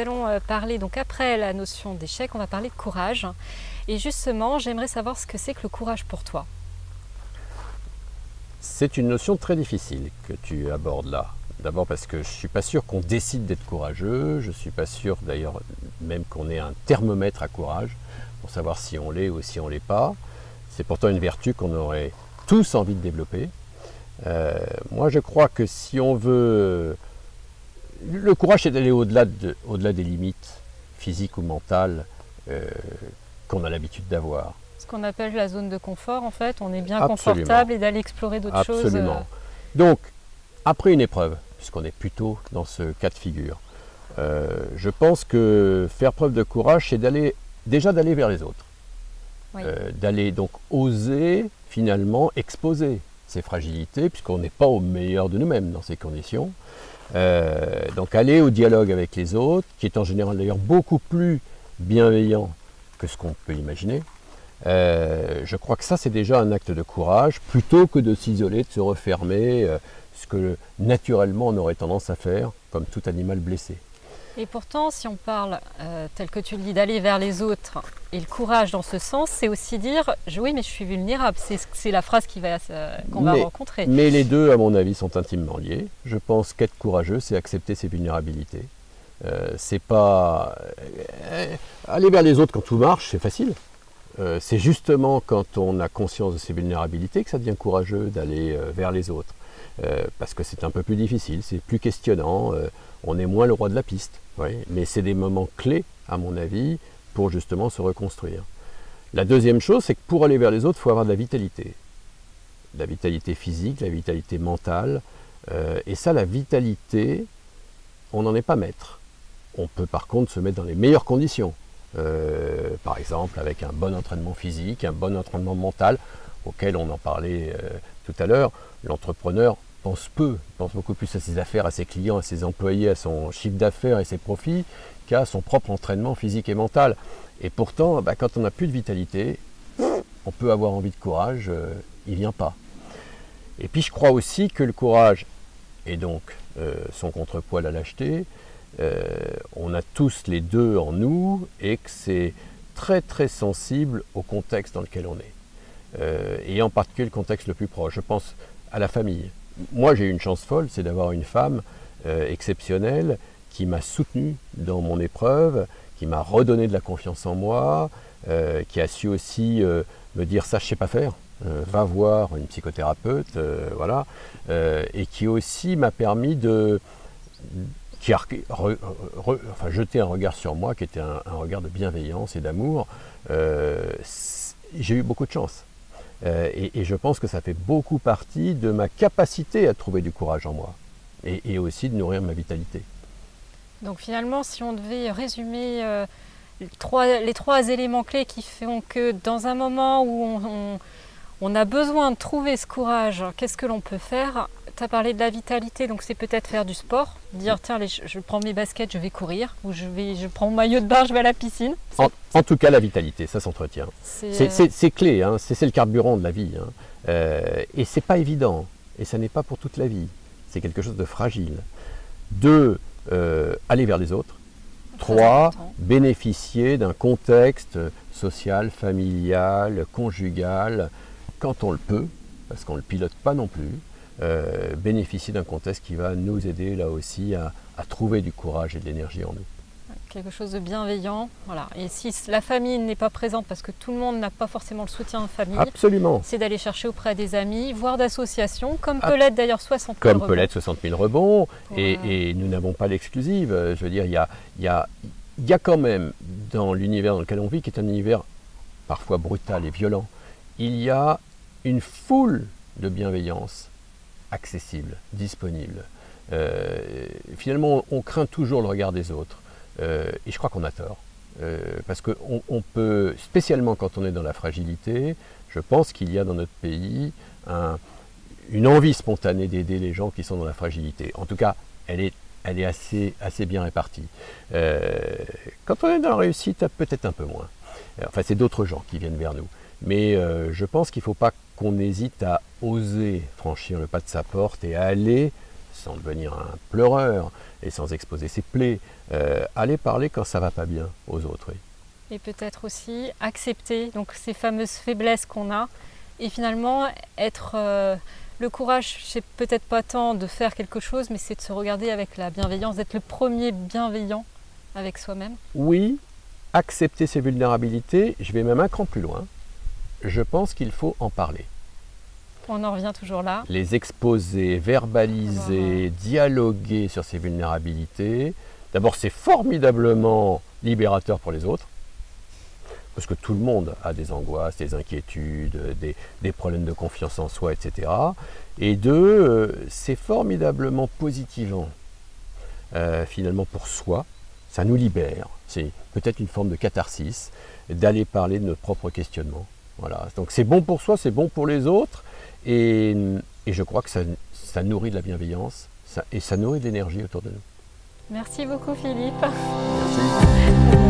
allons parler, donc après la notion d'échec, on va parler de courage. Et justement, j'aimerais savoir ce que c'est que le courage pour toi. C'est une notion très difficile que tu abordes là. D'abord parce que je ne suis pas sûr qu'on décide d'être courageux, je ne suis pas sûr d'ailleurs même qu'on ait un thermomètre à courage pour savoir si on l'est ou si on ne l'est pas. C'est pourtant une vertu qu'on aurait tous envie de développer. Moi je crois que si on veut... Le courage c'est d'aller au-delà des limites physiques ou mentales qu'on a l'habitude d'avoir. Ce qu'on appelle la zone de confort, en fait, on est bien Absolument. confortable et d'aller explorer d'autres choses. Absolument. Donc, après une épreuve, puisqu'on est plutôt dans ce cas de figure, je pense que faire preuve de courage, c'est déjà d'aller vers les autres. Oui. D'aller donc oser finalement exposer ses fragilités, puisqu'on n'est pas au meilleur de nous-mêmes dans ces conditions. Donc aller au dialogue avec les autres, qui est en général d'ailleurs beaucoup plus bienveillant que ce qu'on peut imaginer. Je crois que ça c'est déjà un acte de courage, plutôt que de s'isoler, de se refermer, ce que naturellement on aurait tendance à faire, comme tout animal blessé. Et pourtant, si on parle, tel que tu le dis, d'aller vers les autres, et le courage dans ce sens, c'est aussi dire « oui, mais je suis vulnérable ». C'est la phrase qu'on va rencontrer. Mais les deux, à mon avis, sont intimement liés. Je pense qu'être courageux, c'est accepter ses vulnérabilités. C'est pas... aller vers les autres quand tout marche, c'est facile. C'est justement quand on a conscience de ses vulnérabilités que ça devient courageux d'aller vers les autres. Parce que c'est un peu plus difficile, c'est plus questionnant, on est moins le roi de la piste. Oui. Mais c'est des moments clés, à mon avis, pour justement se reconstruire. La deuxième chose, c'est que pour aller vers les autres, il faut avoir de la vitalité. De la vitalité physique, de la vitalité mentale. Et ça, la vitalité, on n'en est pas maître. On peut par contre se mettre dans les meilleures conditions. Par exemple avec un bon entraînement physique, un bon entraînement mental, auquel on en parlait tout à l'heure. L'entrepreneur pense peu, il pense beaucoup plus à ses affaires, à ses clients, à ses employés, à son chiffre d'affaires et ses profits, qu'à son propre entraînement physique et mental. Et pourtant, quand on n'a plus de vitalité, on peut avoir envie de courage, il ne vient pas. Et puis je crois aussi que le courage, et donc son contrepoids la lâcheté, on a tous les deux en nous et que c'est très très sensible au contexte dans lequel on est. Et en particulier le contexte le plus proche, je pense à la famille. Moi j'ai eu une chance folle, c'est d'avoir une femme exceptionnelle qui m'a soutenu dans mon épreuve, qui m'a redonné de la confiance en moi, qui a su aussi me dire ça je sais pas faire, va voir une psychothérapeute, voilà, et qui aussi m'a permis de... qui a jeté un regard sur moi qui était un regard de bienveillance et d'amour. J'ai eu beaucoup de chance. Et je pense que ça fait beaucoup partie de ma capacité à trouver du courage en moi. Et aussi de nourrir ma vitalité. Donc finalement, si on devait résumer les trois éléments clés qui font que dans un moment où on a besoin de trouver ce courage, qu'est-ce que l'on peut faire? Tu as parlé de la vitalité, donc c'est peut-être faire du sport, dire tiens, je prends mes baskets, je vais courir, ou je prends mon maillot de bain, je vais à la piscine. En tout cas, la vitalité, ça s'entretient. C'est clé, hein, c'est le carburant de la vie. Hein. Et c'est pas évident, et ça n'est pas pour toute la vie. C'est quelque chose de fragile. 2, aller vers les autres. 3, bénéficier d'un contexte social, familial, conjugal, quand on le peut, parce qu'on ne le pilote pas non plus. Bénéficier d'un contexte qui va nous aider là aussi à trouver du courage et de l'énergie en nous. Quelque chose de bienveillant, voilà. Et si la famille n'est pas présente, parce que tout le monde n'a pas forcément le soutien de famille, c'est d'aller chercher auprès des amis, voire d'associations, comme peut l'être d'ailleurs 60 000 rebonds. Comme peut l'être 60 000 rebonds, et nous n'avons pas l'exclusive. Je veux dire, il y a quand même dans l'univers dans lequel on vit, qui est un univers parfois brutal et violent, il y a une foule de bienveillance accessible, disponible. Finalement, on craint toujours le regard des autres. Et je crois qu'on a tort. Parce qu'on peut, spécialement quand on est dans la fragilité, je pense qu'il y a dans notre pays une envie spontanée d'aider les gens qui sont dans la fragilité. En tout cas, elle est assez bien répartie. Quand on est dans la réussite, peut-être un peu moins. Enfin, c'est d'autres gens qui viennent vers nous. Mais je pense qu'il ne faut pas qu'on hésite à oser franchir le pas de sa porte et à aller sans devenir un pleureur et sans exposer ses plaies, aller parler quand ça va pas bien aux autres. Oui. Et peut-être aussi accepter donc ces fameuses faiblesses qu'on a et finalement être le courage, c'est peut-être pas tant de faire quelque chose, mais c'est de se regarder avec la bienveillance, d'être le premier bienveillant avec soi-même. Oui, accepter ses vulnérabilités, je vais même un cran plus loin. Je pense qu'il faut en parler. On en revient toujours là. Les exposer, verbaliser, dialoguer sur ses vulnérabilités. D'abord, c'est formidablement libérateur pour les autres. Parce que tout le monde a des angoisses, des inquiétudes, des problèmes de confiance en soi, etc. Et deux, c'est formidablement positivant, finalement, pour soi. Ça nous libère. C'est peut-être une forme de catharsis d'aller parler de notre propre questionnement. Voilà. Donc c'est bon pour soi, c'est bon pour les autres. Et je crois que ça nourrit de la bienveillance et ça nourrit de l'énergie autour de nous. Merci beaucoup Philippe. Merci.